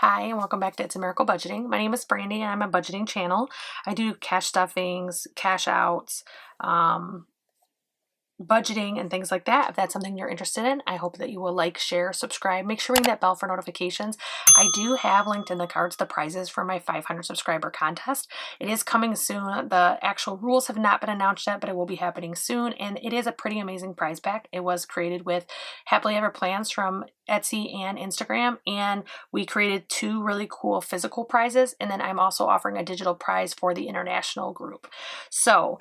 Hi, and welcome back to It's a Miracle Budgeting. My name is Brandy, and I'm a budgeting channel. I do cash stuffings, cash outs, budgeting, and things like that. If that's something you're interested in, I hope that you will like, share, subscribe. Make sure you ring that bell for notifications. I do have linked in the cards the prizes for my 500 subscriber contest. It is coming soon. The actual rules have not been announced yet, but it will be happening soon, and it is a pretty amazing prize pack. It was created with HappilyEverPlans from Etsy and Instagram, and we created two really cool physical prizes, and then I'm also offering a digital prize for the international group. So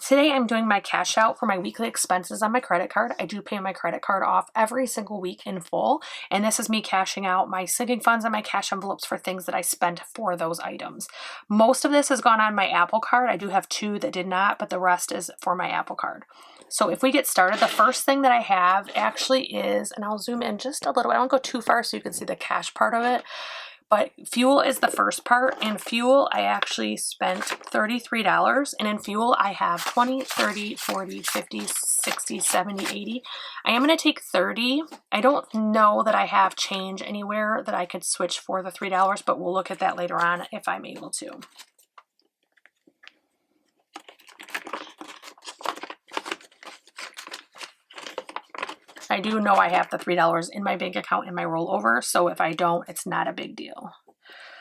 today I'm doing my cash out for my weekly expenses on my credit card. I do pay my credit card off every single week in full, and this is me cashing out my sinking funds and my cash envelopes for things that I spent for those items. Most of this has gone on my Apple card. I do have two that did not, but the rest is for my Apple card. So if we get started, the first thing that I have actually is, and I'll zoom in just a little, I don't go too far so you can see the cash part of it, but fuel is the first part. And fuel, I actually spent $33, and in fuel I have 20, 30, 40, 50, 60, 70, 80. I am going to take 30. I don't know that I have change anywhere that I could switch for the $3, but we'll look at that later on if I'm able to. I do know I have the $3 in my bank account in my rollover, so if I don't, it's not a big deal.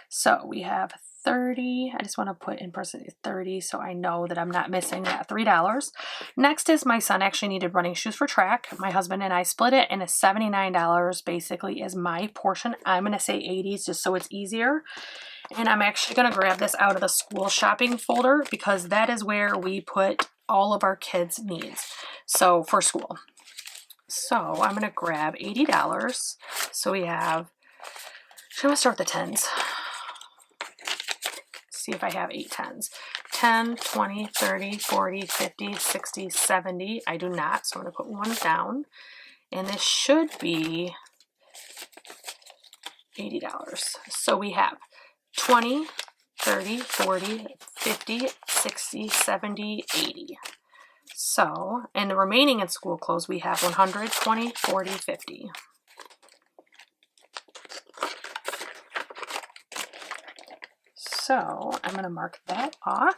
So we have 30. I just want to put in percentage 30 so I know that I'm not missing that $3. Next is my son actually needed running shoes for track. My husband and I split it, and it's $79 basically is my portion. I'm going to say 80s just so it's easier. And I'm actually going to grab this out of the school shopping folder because that is where we put all of our kids' needs. So for school. So I'm going to grab $80. So we have, I'm going to start with the tens. See if I have 8 tens. 10, 20, 30, 40, 50, 60, 70. I do not, so I'm going to put one down. And this should be $80. So we have 20, 30, 40, 50, 60, 70, 80. So, and the remaining in school clothes, we have 100, 20, 40, 50. So, I'm going to mark that off.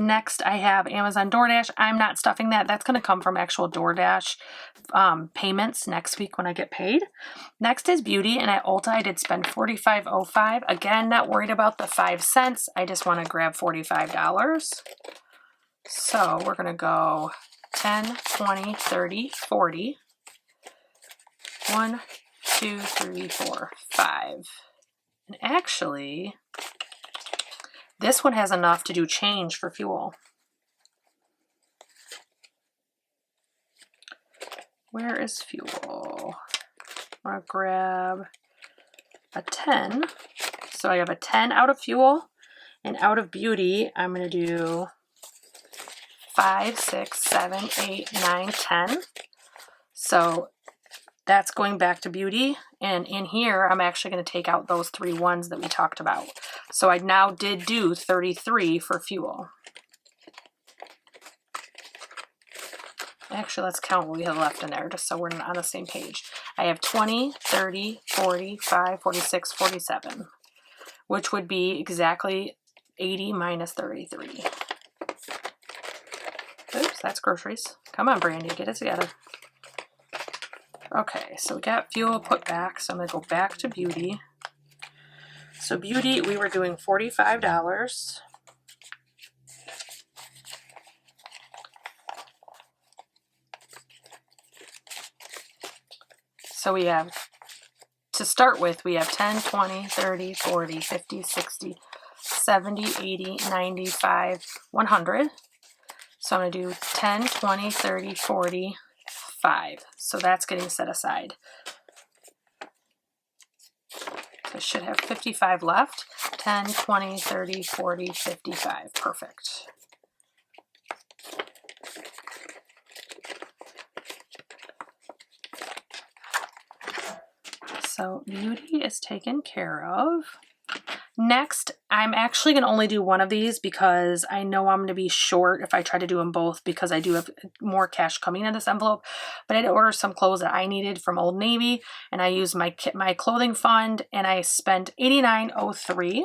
Next, I have Amazon DoorDash. I'm not stuffing that. That's going to come from actual DoorDash payments next week when I get paid. Next is beauty, and at Ulta I did spend $45.05. Again, not worried about the 5 cents. I just want to grab $45. So we're going to go 10, 20, 30, 40. 1, 2, 3, 4, 5. And actually, this one has enough to do change for fuel. Where is fuel? I'm going to grab a 10. So I have a 10 out of fuel, and out of beauty, I'm going to do 5, 6, 7, 8, 9, 10. So that's going back to beauty. And in here, I'm actually going to take out those 3 ones that we talked about. So I now did do 33 for fuel. Actually, let's count what we have left in there just so we're on the same page. I have 20, 30, 45, 46, 47, which would be exactly 80 minus 33. Oops, that's groceries. Come on, Brandy, get it together. Okay, so we got fuel put back, so I'm going to go back to beauty. So beauty, we were doing $45. So we have, to start with, we have 10, 20, 30, 40, 50, 60, 70, 80, 95, 100. So I'm going to do 10, 20, 30, 40, 5. So that's getting set aside. I should have 55 left. 10, 20, 30, 40, 55. Perfect. So beauty is taken care of. Next, I'm actually going to only do one of these because I know I'm going to be short if I try to do them both because I do have more cash coming in this envelope. But I had to order some clothes that I needed from Old Navy, and I used my clothing fund, and I spent $89.03.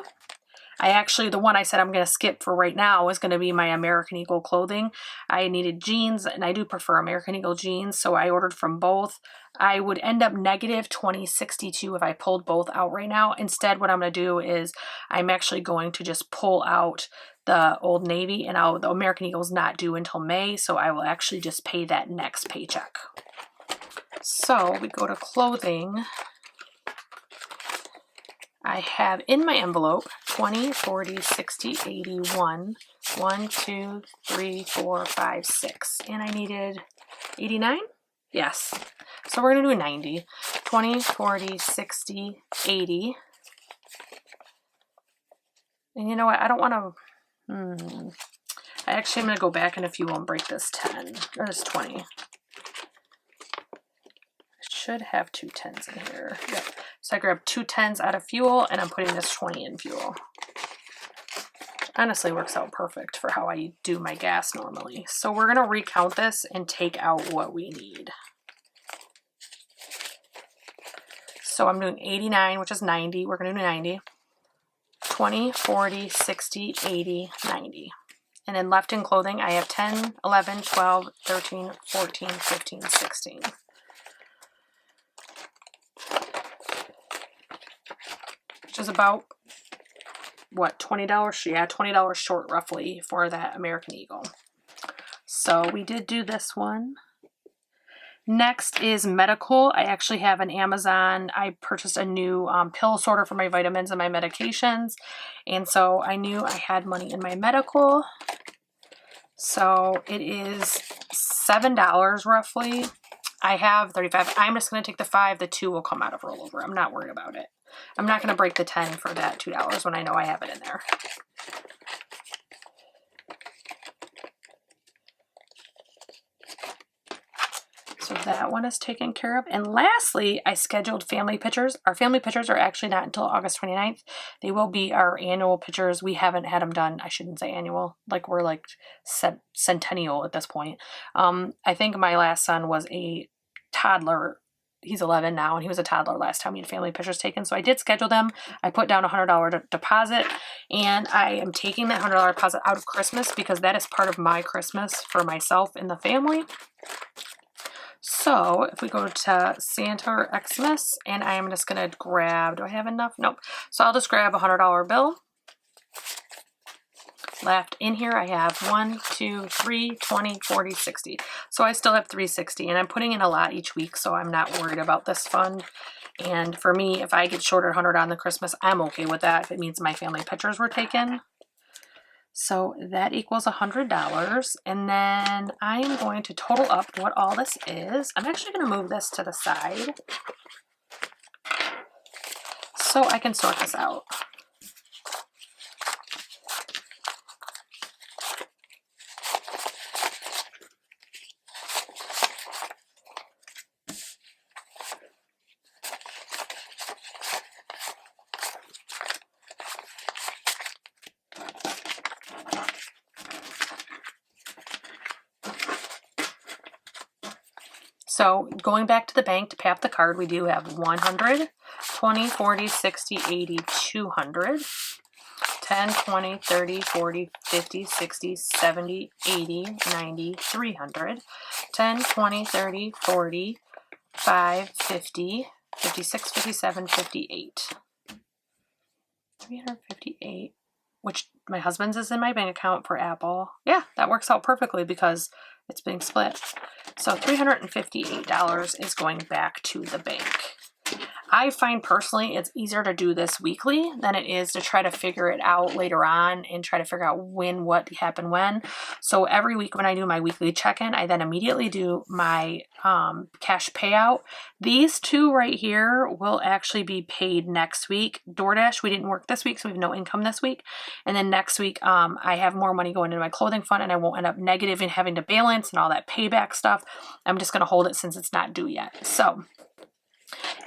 The one I said I'm going to skip for right now is going to be my American Eagle clothing. I needed jeans, and I do prefer American Eagle jeans, so I ordered from both. I would end up negative $20.62 if I pulled both out right now. Instead, what I'm going to do is I'm actually going to just pull out the Old Navy, and the American Eagle's not due until May, so I will actually just pay that next paycheck. So we go to clothing. I have in my envelope 20, 40, 60, 81, 1, 2, 3, 4, 5, 6. And I needed 89? Yes. So we're going to do 90. 20, 40, 60, 80. And you know what? I don't want to... I actually am going to go back in a few and break this 10. Or this 20. I should have 2 10s in here. Yep. So I grabbed 2 10s out of fuel, and I'm putting this 20 in fuel. Honestly works out perfect for how I do my gas normally. So we're going to recount this and take out what we need. So I'm doing 89, which is 90. We're going to do 90. 20, 40, 60, 80, 90. And then left in clothing, I have 10, 11, 12, 13, 14, 15, 16. Which is about, what, $20? Yeah, $20 short roughly for that American Eagle. So we did do this one. Next is medical. I actually have an Amazon. I purchased a new pill sorter for my vitamins and my medications. And so I knew I had money in my medical. So it is $7 roughly. I have 35. I'm just going to take the 5. The 2 will come out of rollover. I'm not worried about it. I'm not going to break the 10 for that $2 when I know I have it in there. So that one is taken care of. And lastly, I scheduled family pictures. Our family pictures are actually not until August 29th. They will be our annual pictures. We haven't had them done. I shouldn't say annual. Like we're like centennial at this point. I think my last son was a toddler. He's 11 now, and he was a toddler last time we had family pictures taken. So I did schedule them. I put down a $100 deposit, and I am taking that $100 deposit out of Christmas because that is part of my Christmas for myself and the family. So if we go to Santa or Xmas, and I am just going to grab, do I have enough? Nope. So I'll just grab a $100 bill. Left in here, I have 1, 2, 3, 20, 40, 60. So I still have 360, and I'm putting in a lot each week, so I'm not worried about this fund. And for me, if I get shorted 100 on the Christmas, I'm okay with that if it means my family pictures were taken. So that equals $100. And then I'm going to total up what all this is. I'm actually going to move this to the side so I can sort this out. So going back to the bank to pay off the card, we do have 100, 20, 40, 60, 80, 200, 10, 20, 30, 40, 50, 60, 70, 80, 90, 300, 10, 20, 30, 40, 5, 50, 56, 57, 58. 358, which my husband's is in my bank account for Apple. Yeah, that works out perfectly because it's being split. So $358 is going back to the bank. I find personally it's easier to do this weekly than it is to try to figure it out later on and try to figure out when, what happened when. So every week when I do my weekly check-in, I then immediately do my cash payout. These two right here will actually be paid next week. DoorDash, we didn't work this week, so we have no income this week. And then next week, I have more money going into my clothing fund, and I won't end up negative and having to balance and all that payback stuff. I'm just going to hold it since it's not due yet. So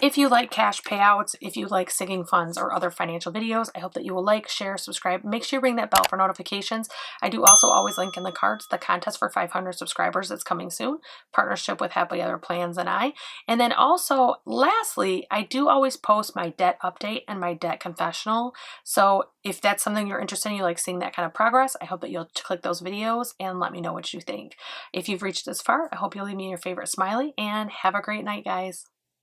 If you like cash payouts, if you like sinking funds or other financial videos, I hope that you will like, share, subscribe. Make sure you ring that bell for notifications. I do also always link in the cards the contest for 500 subscribers that's coming soon, partnership with HappilyEverPlans and I. And then also, lastly, I do always post my debt update and my debt confessional. So if that's something you're interested in, you like seeing that kind of progress, I hope that you'll click those videos and let me know what you think. If you've reached this far, I hope you'll leave me your favorite smiley and have a great night, guys.